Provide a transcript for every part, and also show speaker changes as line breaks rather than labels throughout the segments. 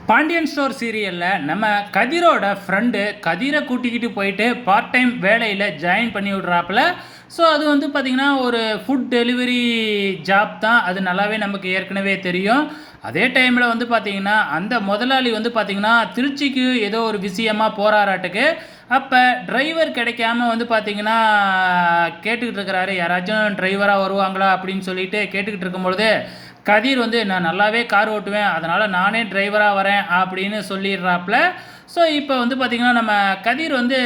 Pandian store சீரியலில் நம்ம கதிரோட friend கதிரை கூட்டிக்கிட்டு போயிட்டு பார்ட் டைம் வேலையில் ஜாயின் பண்ணி விட்றாப்புல. ஸோ அது வந்து பார்த்திங்கன்னா ஒரு ஃபுட் டெலிவரி ஜாப் தான். அது நல்லாவே நமக்கு ஏற்கனவே தெரியும். அதே டைமில் வந்து பார்த்திங்கன்னா அந்த முதலாளி வந்து பார்த்திங்கன்னா திருச்சிக்கு ஏதோ ஒரு விஷயமாக போகிறாராட்டுக்கு. அப்போ டிரைவர் கிடைக்காம வந்து பார்த்திங்கன்னா கேட்டுக்கிட்டு இருக்கிறாரு, யாராச்சும் டிரைவராக வருவாங்களா அப்படின்னு சொல்லிட்டு கேட்டுக்கிட்டு இருக்கும்பொழுது கதிர் வந்து நான் நல்லாவே கார் ஓட்டுவேன், அதனால் நானே டிரைவராக வரேன் அப்படின்னு சொல்லிடுறாப்புல. ஸோ இப்போ வந்து பார்த்திங்கன்னா நம்ம கதிர் வந்து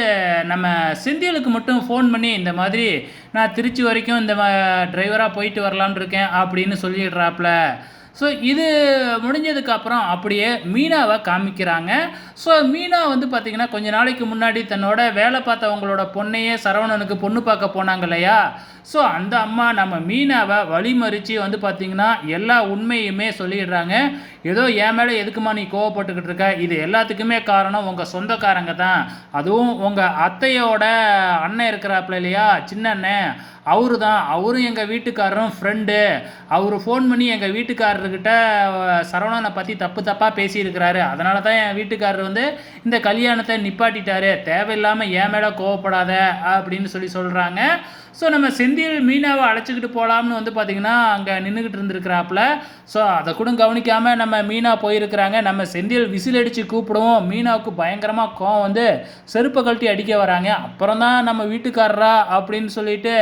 நம்ம செந்திலுக்கு மட்டும் ஃபோன் பண்ணி இந்த மாதிரி நான் திருச்சி வரைக்கும் இந்த டிரைவராக போயிட்டு வரலான்னு இருக்கேன் அப்படின்னு சொல்லிடுறாப்புல. ஸோ இது முடிஞ்சதுக்கப்புறம் அப்படியே மீனாவை காமிக்கிறாங்க. ஸோ மீனா வந்து பார்த்திங்கன்னா கொஞ்ச நாளைக்கு முன்னாடி தன்னோட வேலை பார்த்தவங்களோட பொண்ணையே சரவணனுக்கு பொண்ணு பார்க்க போனாங்க இல்லையா. ஸோ அந்த அம்மா நம்ம மீனாவை வழிமறித்து வந்து பார்த்திங்கன்னா எல்லா உண்மையுமே சொல்லிடுறாங்க. ஏதோ என் மேலே எதுக்குமா நீ கோவப்பட்டுக்கிட்டு இருக்க, இது எல்லாத்துக்குமே காரணம் உங்கள் சொந்தக்காரங்க தான். அதுவும் உங்கள் அத்தையோட அண்ணன் இருக்கிறாப்புல இல்லையா, சின்ன அண்ணன், அவரு தான். அவரும் எங்கள் வீட்டுக்காரரும் ஃப்ரெண்டு. அவர் ஃபோன் பண்ணி எங்கள் வீட்டுக்காரர்கிட்ட சரவணனை பற்றி தப்பாக பேசியிருக்கிறாரு. அதனால தான் என் வீட்டுக்காரர் வந்து இந்த கல்யாணத்தை நிப்பாட்டிட்டாரு. தேவையில்லாமல் என் மேலே கோவப்படாத அப்படின்னு சொல்கிறாங்க. ஸோ நம்ம செந்தில் மீனாவை அழைச்சிக்கிட்டு போகலாம்னு வந்து பார்த்திங்கன்னா அங்கே நின்றுக்கிட்டு இருந்துருக்கிறாப்புல. ஸோ அதை கூட கவனிக்காமல் நம்ம மீனா போயிருக்கிறாங்க. நம்ம செந்தில் விசில் அடித்து கூப்பிடுவோம். மீனாவுக்கு பயங்கரமாக கோவம் வந்து செருப்பை கழட்டி அடிக்க வராங்க. அப்புறம் தான் நம்ம வீட்டுக்காரரா அப்படின்னு சொல்லிட்டு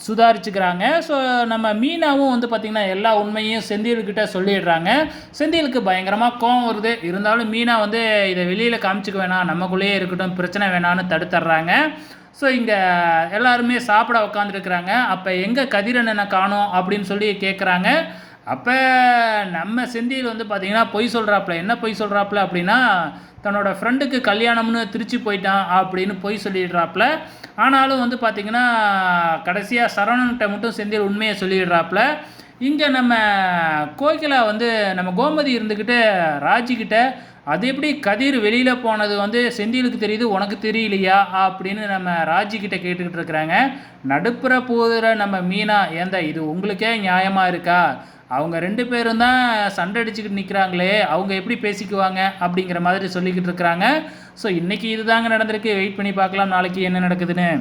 சுதாரிச்சுக்கிறாங்க. ஸோ நம்ம மீனாவும் வந்து பார்த்திங்கன்னா எல்லா உண்மையும் செந்தில்கிட்ட சொல்லிடுறாங்க. செந்திலுக்கு பயங்கரமாக கோவம் வருது. இருந்தாலும் மீனா வந்து இதை வெளியில் காமிச்சிக்க வேணாம், நமக்குள்ளேயே இருக்கட்டும், பிரச்சனை வேணான்னு தடுத்துட்றாங்க. ஸோ இங்கே எல்லாருமே சாப்பிட உட்காந்துருக்குறாங்க. அப்போ எங்கே கதிரண்ணனை காணோம் அப்படின்னு சொல்லி கேட்குறாங்க. அப்போ நம்ம செந்தில் வந்து பார்த்திங்கன்னா பொய் சொல்கிறாப்புல. என்ன பொய் சொல்கிறாப்புல அப்படின்னா, தன்னோட ஃப்ரெண்டுக்கு கல்யாணம்னு திருச்சி போயிட்டான் அப்படின்னு பொய் சொல்லிடுறாப்புல. ஆனாலும் வந்து பார்த்திங்கன்னா கடைசியாக சரவணன்கிட்ட மட்டும் செந்தில் உண்மையை சொல்லிடுறாப்புல. இங்கே நம்ம கோகிலா வந்து நம்ம கோமதி இருந்துக்கிட்டு ராஜிக்கிட்ட அது எப்படி கதிர் வெளியில் போனது வந்து செந்திலுக்கு தெரியுது, உனக்கு தெரியலையா அப்படின்னு நம்ம ராஜிக்கிட்ட கேட்டுக்கிட்டு இருக்கிறாங்க. நடுப்புற போகிற நம்ம மீனா, ஏந்தா இது உங்களுக்கே நியாயமாக இருக்கா, அவங்க 2 பேரும் தான் சண்டை அடிச்சுக்கிட்டு நிற்கிறாங்களே, அவங்க எப்படி பேசிக்குவாங்க அப்படிங்கிற மாதிரி சொல்லிக்கிட்டு இருக்கிறாங்க. ஸோ இன்றைக்கி இதுதாங்க நடந்திருக்கு. வெயிட் பண்ணி பார்க்கலாம் நாளைக்கு என்ன நடக்குதுன்னு.